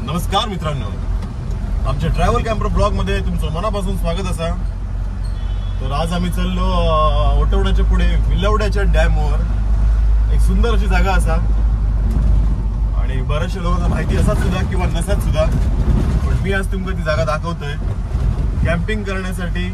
नमस्कार मित्रांनो, आमच्या ट्रॅव्हल कॅम्पर ब्लॉग मध्ये तुमचं मनापासून स्वागत असा। तर आज आम्ही चाललो ओटवड्याच्या पुढे विलवड्याच्या डॅमवर। एक सुंदर अशी जागा असा आणि बऱ्याचशा लोकांना माहिती असतात सुद्धा किंवा नसतात सुद्धा, पण मी आज तुमका ती जागा दाखवतोय। कॅम्पिंग करण्यासाठी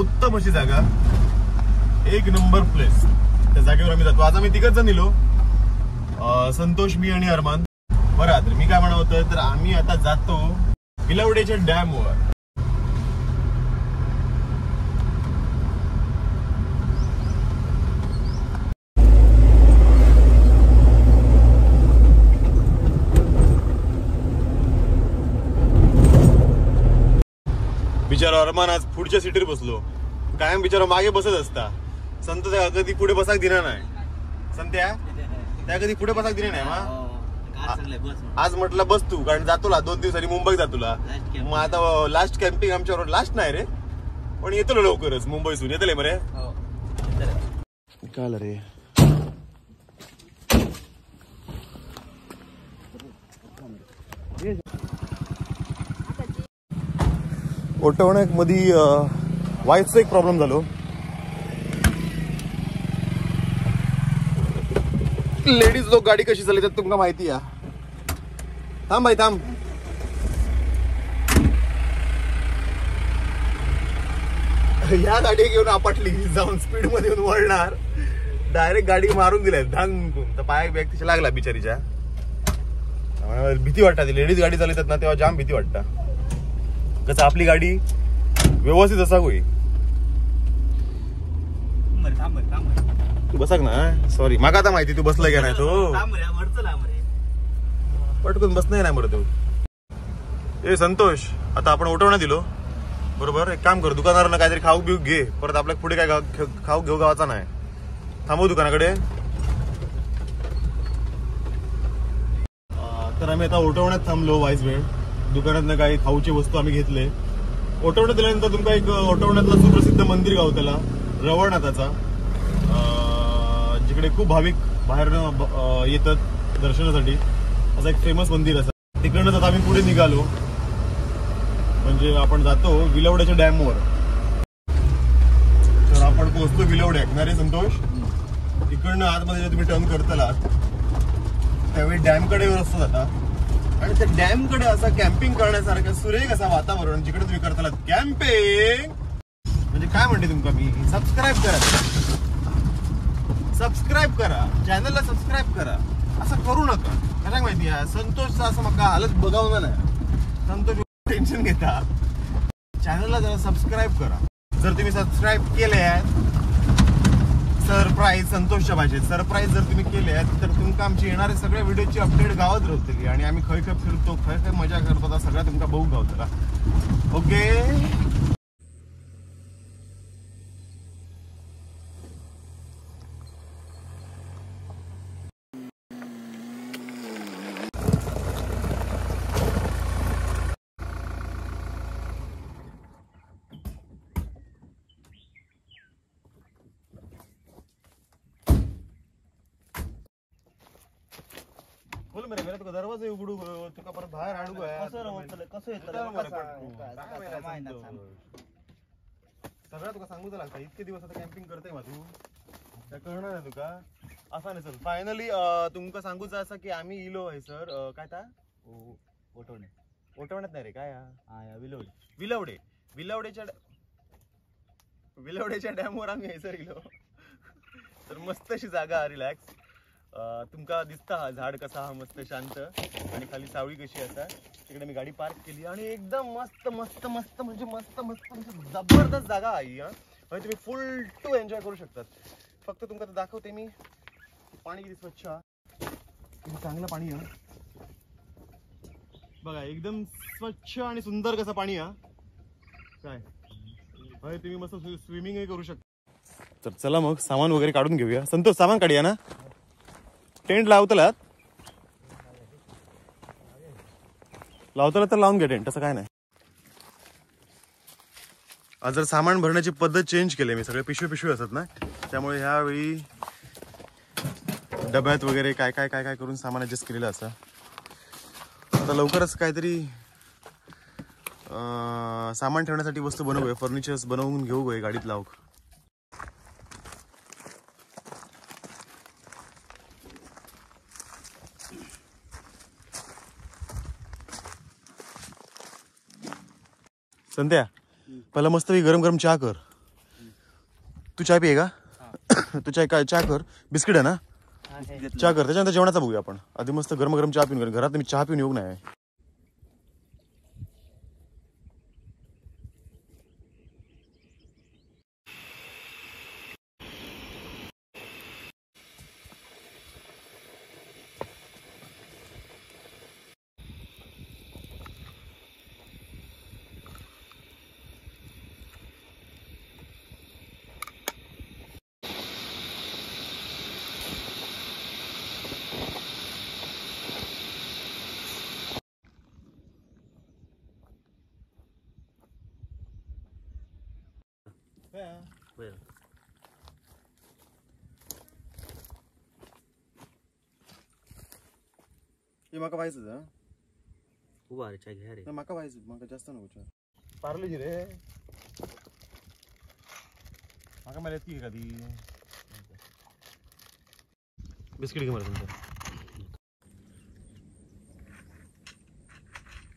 उत्तम अशी जागा, एक नंबर प्लेस। त्या जागेवर आम्ही जातो। आज आम्ही तिघच जण निलो, संतोष, मी आणि अरमान। बरं, तर मी काय म्हणत होतो, तर आम्ही आता जातो विलवड्याच्या डॅमवर। बिचारा अरमान आज पुढच्या सीटीवर बसलो, कायम बिचारा मागे बसत असता। संत त्या कधी पुढे बसाक दिला नाही। संत्या त्या कधी पुढे बसाक दिले नाही। आज म्हटलं बस तू, कारण जातोला 2 दिवसांनी मुंबई जातोला। मग आता लास्ट कॅम्पिंग आमच्यावर, लास्ट नाही रे पण येतो लवकरच मुंबईसून। येतले मरे काय रे ओटवण्यात मध्ये वाईफचा एक प्रॉब्लेम झालो। लेडीज लोक गाडी कशी चालवतात तुमका माहिती आहे। थांब भाई थांब, या गाडी घेऊन आपटली, जाऊन स्पीड मध्ये येऊन वळणार, डायरेक्ट गाडी मारून दिल्या धांग। तर पाय बॅग तिच्या लागला बिचारीच्या। भीती वाटतात, लेडीज गाडी चालवतात ना तेव्हा जाम भीती वाटतं। कसं आपली गाडी व्यवस्थित असा होई। तू बसाक ना, सॉरी माका आता माहिती तू बसला का नाही। तो पटकन बस नाही मरत। ए संतोष, आता आपण ओटवण्यात दिलो बरोबर। एक काम कर, दुकानावर काहीतरी खाऊ बिऊ घे, परत आपल्या पुढे काय खाऊ घेऊ गावाचा नाही। थांबव दुकानाकडे। तर आम्ही आता ओटवण्यात थांबलो वाईस वेळ। दुकानात काही खाऊची वस्तू आम्ही घेतले। ओटवण्यात दिल्यानंतर तुमका एक ओटवण्यातला सुप्रसिद्ध मंदिर गाव त्याला रवळनाथाचा, जिकडे खूप भाविक बाहेरनं येतात दर्शनासाठी। असं एक फेमस मंदिर असं। तिकडनं आता आम्ही पुढे निघालो, म्हणजे आपण जातो विलवड्याच्या डॅमवर। तर आपण पोहोचलो विलवड्यात ना रे संतोष। तिकडनं आतमध्ये तुम्ही टर्न करताला त्यावेळी डॅमकडे रस्ता जाता, आणि त्या डॅमकडे असं कॅम्पिंग करण्यासारखं सुरेख असं वातावरण, जिकडे तुम्ही करताला कॅम्पिंग। म्हणजे काय म्हणते तुमका मी, सबस्क्राईब करा चॅनलला, सबस्क्राईब करा। असं करू नका, काय माहिती आहे संतोषचा असं मग हालत बघावं नाही। संतोष टेन्शन घेता, चॅनलला जरा सबस्क्राईब करा। जर तुम्ही सबस्क्राईब केले, सरप्राईज संतोषच्या भाषेत सरप्राईज जर तुम्ही केले तर तुमका आमची येणारे सगळ्या व्हिडिओची अपडेट गावात राहतली, आणि आम्ही खय खय फिरतो, खय खय मजा करतो, सगळ्या तुमका बघू गावतला। ओके, बोल मेरे तुका दरवाजा उघडू, तुका परत बाहेर आडू सगळं तुका सांगू लागतं। इतके दिवस आता कॅम्पिंग करते मा तू, त्या कळणार आहे तुका असा नाही। चल फायनली तुमका सांगूच असं की आम्ही इलो आहे सर, काय ता ओटवण्यात नाही रे, काय विलवड्याच्या डॅमवर आम्ही आहे सर इलो। तर मस्त अशी जागा, रिलॅक्स। तुमका दिसता हा झाड कसा, हा मस्त शांत, आणि खाली सावळी कशी असा। तिकडे मी गाडी पार्क केली, आणि एकदम मस्त मस्त मस्त म्हणजे मस्त मस्त म्हणजे जबरदस्त जागा आहे हा। म्हणजे तुम्ही फुल टू एन्जॉय करू शकतात। फक्त तुमका दाखवते मी, पाणी किती स्वच्छ, किती चांगलं पाणी आहे बघा, एकदम स्वच्छ आणि सुंदर कसं पाणी आहे काय। तुम्ही मस्त स्विमिंगही करू शकता। तर चला मग सामान वगैरे काढून घेऊया। संतोष सामान काढूया ना, टेंट लावतलात तर लावून घ्या टेंट, तसं काय नाही। आज जर सामान भरण्याची पद्धत चेंज केली मी, सगळे पिशवी असतात ना, त्यामुळे ह्यावेळी डब्यात वगैरे काय काय काय काय करून सामान ऍडजस्ट केलेलं असं। आता लवकरच काहीतरी सामान ठेवण्यासाठी वस्तू बनवूया, फर्निचर्स बनवून घेऊ गाडीत लावू. संध्या पहिला मस्त गरम गरम चहा कर. तू चहा पिये का? तू चहा कर. बिस्किट आहे ना? चहा कर, त्याच्यानंतर जेवणाचा बघूया आपण. आधी मस्त गरम गरम चहा पिऊन, घरात मी चहा पिऊन येऊ नाही. हे माका व्हायचं उभा रे चहा घ्या रे. माका व्हायचं, माका जास्त नको चहा. पार्लेजी रे माका मला येते कधी. बिस्किट घे मला तुमचं.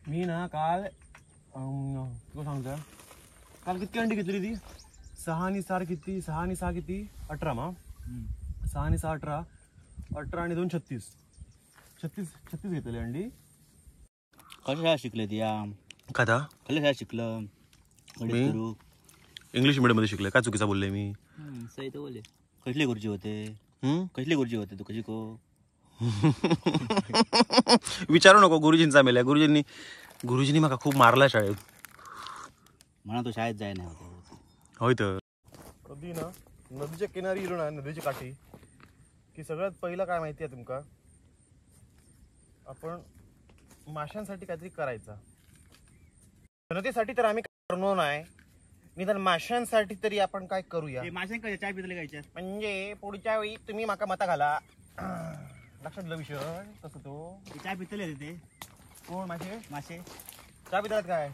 मी ना काल तुला सांगतो, काल किती अंडी घेतली ती? 6 आणि 4 किती? 6 आणि 6 किती? 18 मा. 6 आणि 6 18. 18 आणि 2 36. 36 घेतले अंडी. कशा शाळा शिकले ती या? का शाळा शिकलं? इंग्लिश मीडियम मध्ये शिकले. काय चुकीचा बोलले मी? सही तर बोलले. कसले गुरुजी होते? कसले गुरुजी होते तू? कशी को विचारू नको. गुरुजींचा मेल्या. गुरुजींनी माका खूप मारला शाळेत. म्हणा तो शाळेत जाय नाही होता. होय तर कधी ना नदीच्या किनारी गेलो ना, नदीची काठी, की सगळ्यात पहिला काय माहिती आहे तुमका? आपण माशांसाठी काहीतरी करायचं. नदीसाठी तर आम्ही करणार नाही, निदान माशांसाठी तरी आपण काय करूया. माशांकडे चाय पितले गायच्या म्हणजे पुढच्या वेळी तुम्ही माका मता घाला. लक्षात दिलं विषय तसं. तो चाय पितले ते कोण? मासे चहा पितात काय?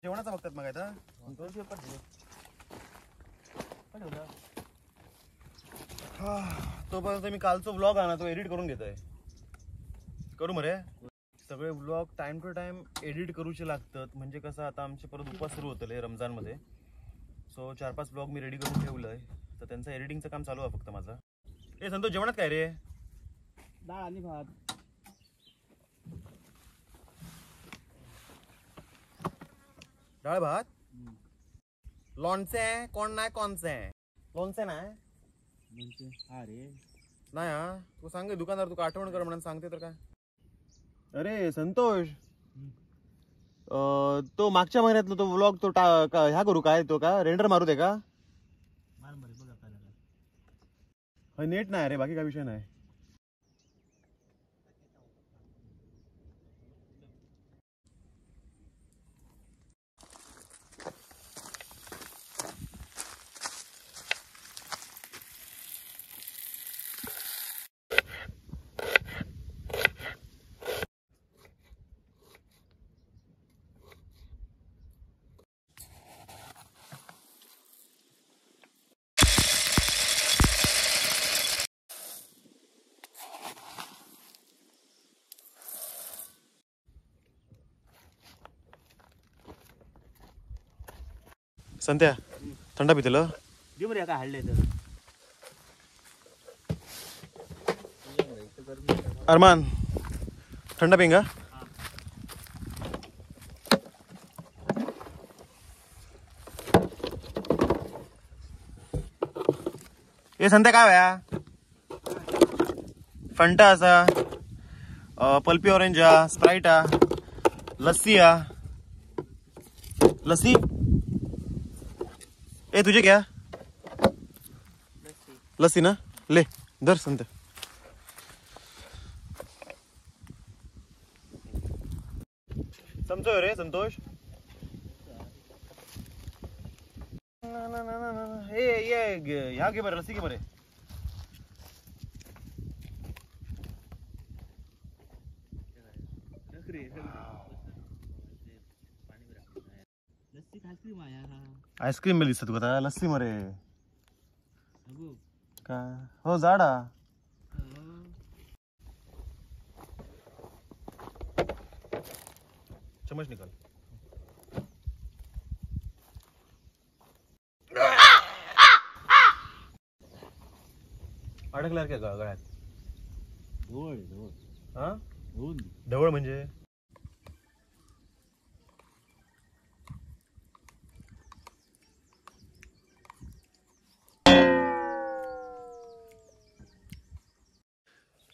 जेवणाचा बघतात मग आता. तोपर्यंत मी कालचा व्लॉग आहे ना, तो एडिट करून घेतोय. करू मरे. सगळे vlog time to time edit करूचे लागतात. म्हणजे कसं, आता आमचे परत उपवास सुरू होतले रमजान मध्ये. सो 4-5 व्लॉग मी रेडी करून ठेवलंय, तर त्यांचं एडिटिंगचं काम चालू आहे फक्त माझं. ए संतोष, जेवणात काय रे? डाळ आणि भात. डाळ भात. लोणचे कोण नाही? कोणचे लोणचे नाही? हा रे नाही. हा तू सांग दुकानदार, तुका आठवण कर म्हणून सांगते तर काय. अरे संतोष, तो मागच्या महिन्यातला तो व्लॉग तो ह्या करू काय? तो का रेंडर मारू दे का? नेट नाही रे, बाकी काय विषय नाही. संत्या थंडा पितलं देऊ रे. काय हल्ले तर अरमान थंडा पिंगा. हे संत्या काय वया? फंटा असा, pulpy orange, Sprite, lassi. Lassi ए तुझे क्या? लस्सी ना, ले धर संत. समजो रे संतोष. हे ह्या घे बरं, लस्सी घे बरे. आईस्क्रीम दिसत तुका आता लस्सी मरे का हो जाडा चमच निकाल अडकला काय गळ्यात हा ढवळ म्हणजे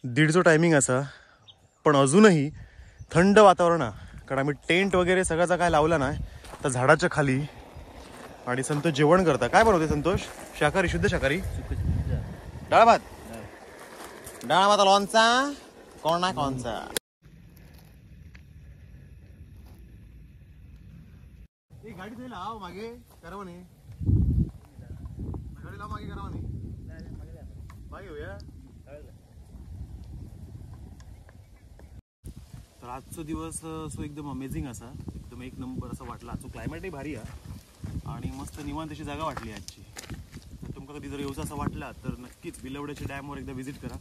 दीडचो टायमिंग असा पण अजूनही थंड वातावरण आहे कारण आम्ही टेंट वगैरे सगळ्याचा काय लावला नाही तर झाडाच्या खाली आणि संतोष जेवण करता काय बनवते संतोष शाकाहारी शुद्ध शाकाहारी डाळ भात लोणचा कोण ना कोणचा गाडी जाईल लाव मागे करावं नाही गाडी लाव मागे करावं नाही मागे होऊया तर आजचा दिवस सो एकदम अमेझिंग असा एकदम एक नंबर असा वाटला आजचं क्लायमेटही भारी आहे आणि मस्त निवांत अशी जागा वाटली आजची तर तुमका कधी जर येऊचा असं वाटला तर नक्कीच बिलवड्याच्या डॅमवर एकदा व्हिजिट करा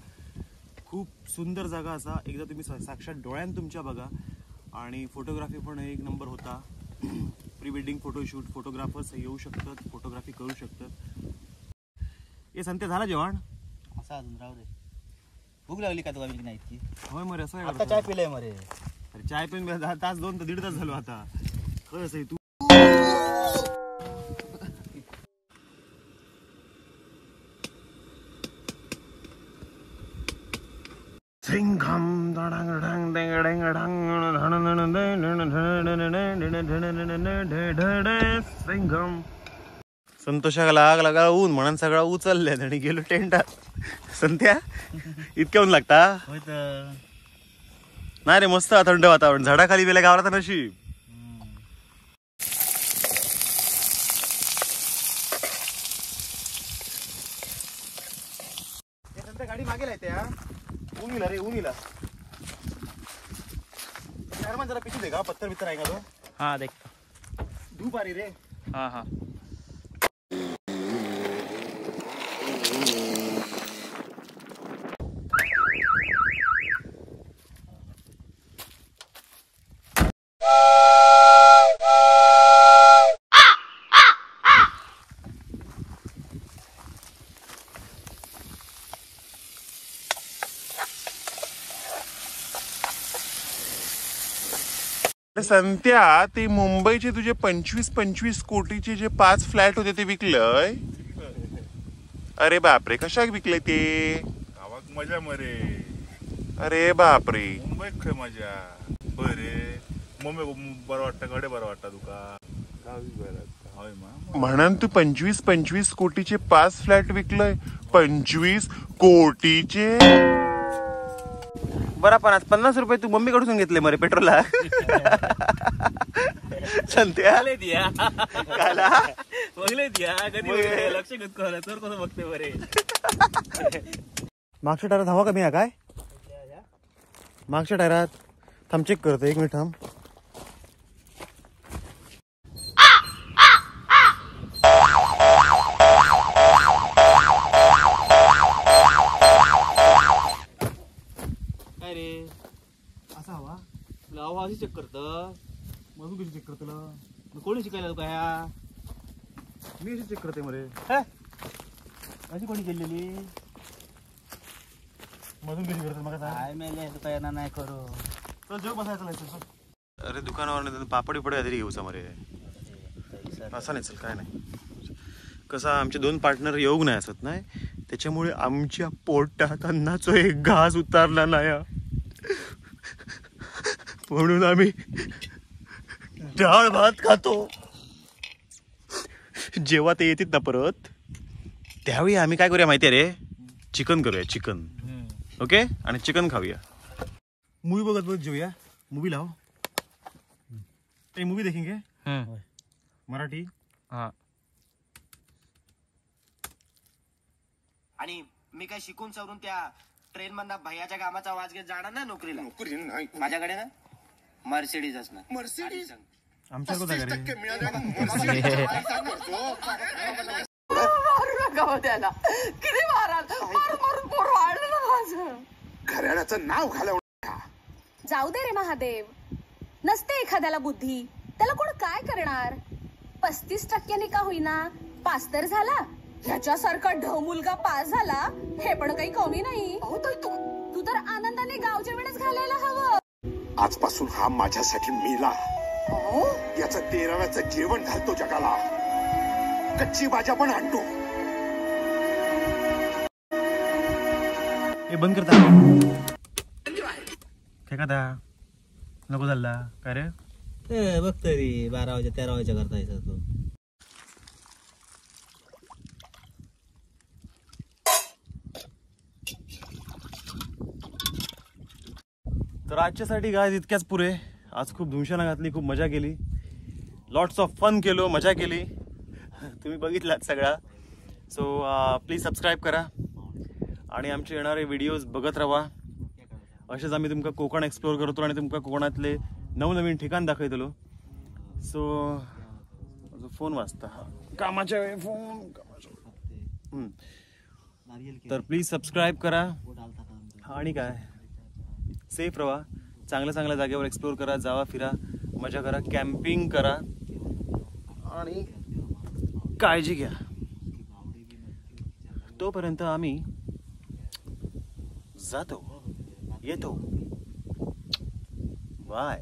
खूप सुंदर जागा असा एकदा तुम्ही साक्षात डोळ्यान तुमच्या बघा आणि फोटोग्राफी पण एक नंबर होता प्री वेडिंग फोटोशूट फोटोग्राफर्स येऊ शकतात फोटोग्राफी करू शकतात हे संते झाला जेवण असं अजून राहू दे भूक लागली का तुला नाही इतकी होय मरे असं आता चाय पिलाय मरे अरे चाय पिऊन तास 2 ते 1.5 तास झालो आता खरंच आहे तू संतोषाला लागला ऊन म्हणून सगळा उचलल्यात आणि गेलो टेंटात संत्या इतक्या ऊन लागता नाही रे मस्त थंड वातावरण झाडाखाली गेल्या गावाला तर नशीब गाडी मागे लायते ऊनीला रे ऊनीला जरा पिछू दे का पत्थर बित्तर आहे का तो हाँ देख धूप आ रही रे हाँ हाँ संत्या ते मुंबईचे तुझे 25 कोटीचे जे 5 फ्लॅट होते ते विकलंय अरे बापरे कशा विकलंय ते गावात मजा मरे अरे बापरे मुंबईत खय मजा बरे मुंबई बरं वाटतं कडे बरं वाटतं तुका होय म्हणून तू 25 कोटीचे 5 फ्लॅट विकलंय 25 कोटीचे बरं पण आज 50 रुपये तू मम्मी कडून घेतले मरे पेट्रोलला संत्या लक्ष कसं बघते बरे मागच्या टायरात हवा कमी आहे काय मागच्या टायरात थांब चेक करतो 1 मिनिट थांब काय रे असा हवा तुला आवाज चेक करत मधून कशी चेक करतो कोणी शिकायला तुका ह्या मी अशी चेक करते मरे अशी कोणी केलेली मधून कशी करतो मग काय मेले तुका येणार नाही करू चल जेव बसायचं नाही अरे दुकानावर पापड बिपड काहीतरी घेऊचा मरे असं नाही चल काय नाही कसं आमचे 2 पार्टनर योग नाही असत नाही त्याच्यामुळे आमच्या पोटात अन्नाचा एक घास उतारला नाही म्हणून आम्ही डाळ भात खातो जेव्हा ते येतात ना परत त्यावेळी आम्ही काय करूया माहितीये रे चिकन करूया चिकन ओके आणि चिकन खाऊया मूवी बघत बघत जेऊया मूवी लाव मूवी देखेंगे मराठी हाँ आणि मी काय शिकून सवरून त्या ट्रेन मधला भैयाच्या कामाचा आवाज घेत जाणार ना नोकरीला नोकरी नाही माझ्याकडे ना मर्सिडीज असणार. मर्सिडीज आमच्या कोणत्या घरी त्याला किती माराल मारून पोर वाढलं माझं. घराण्याचं नाव घालव. जाऊ दे रे महादेव, नसते एखाद्याला बुद्धी त्याला कोण काय करणार. 35% का होईना पास तर झाला. ह्याच्यासारखा ढ मुलगा पास झाला हे पण काही कमी नाही. तू तर आनंदाने गावच्या वेळेस घालायला हवं. आजपासून हा माझ्यासाठी मेला. याचं 13व्याचं जेवण घालतो जगाला. कच्ची भाज्या पण आणतो. हे बंद करता काय का नको झाला काय रे. बघ तरी 12 13 करता येतो तो. तर आजच्यासाठी गाय इतक्याच पुरे. आज खूप धुमशाना घातली, खूप मजा केली, लॉट्स ऑफ फन केलो, मजा केली. तुम्ही बघितलात सगळा. सो प्लीज सबस्क्राईब करा आणि आमचे येणारे व्हिडिओज बघत राहा. असेच आम्ही तुमका कोकण एक्सप्लोर करतो आणि तुमका कोकणातले नवनवीन ठिकाण दाखवतलो. सो फोन वाजता कामाच्या वेळी फोन. तर प्लीज सबस्क्राईब करा आणि काय सेफ राहा. चांगल्या चांगल्या जागेवर एक्सप्लोर करा, जावा फिरा, मजा करा, कॅम्पिंग करा आणि काळजी घ्या. तोपर्यंत आम्ही जातो येतो. बाय.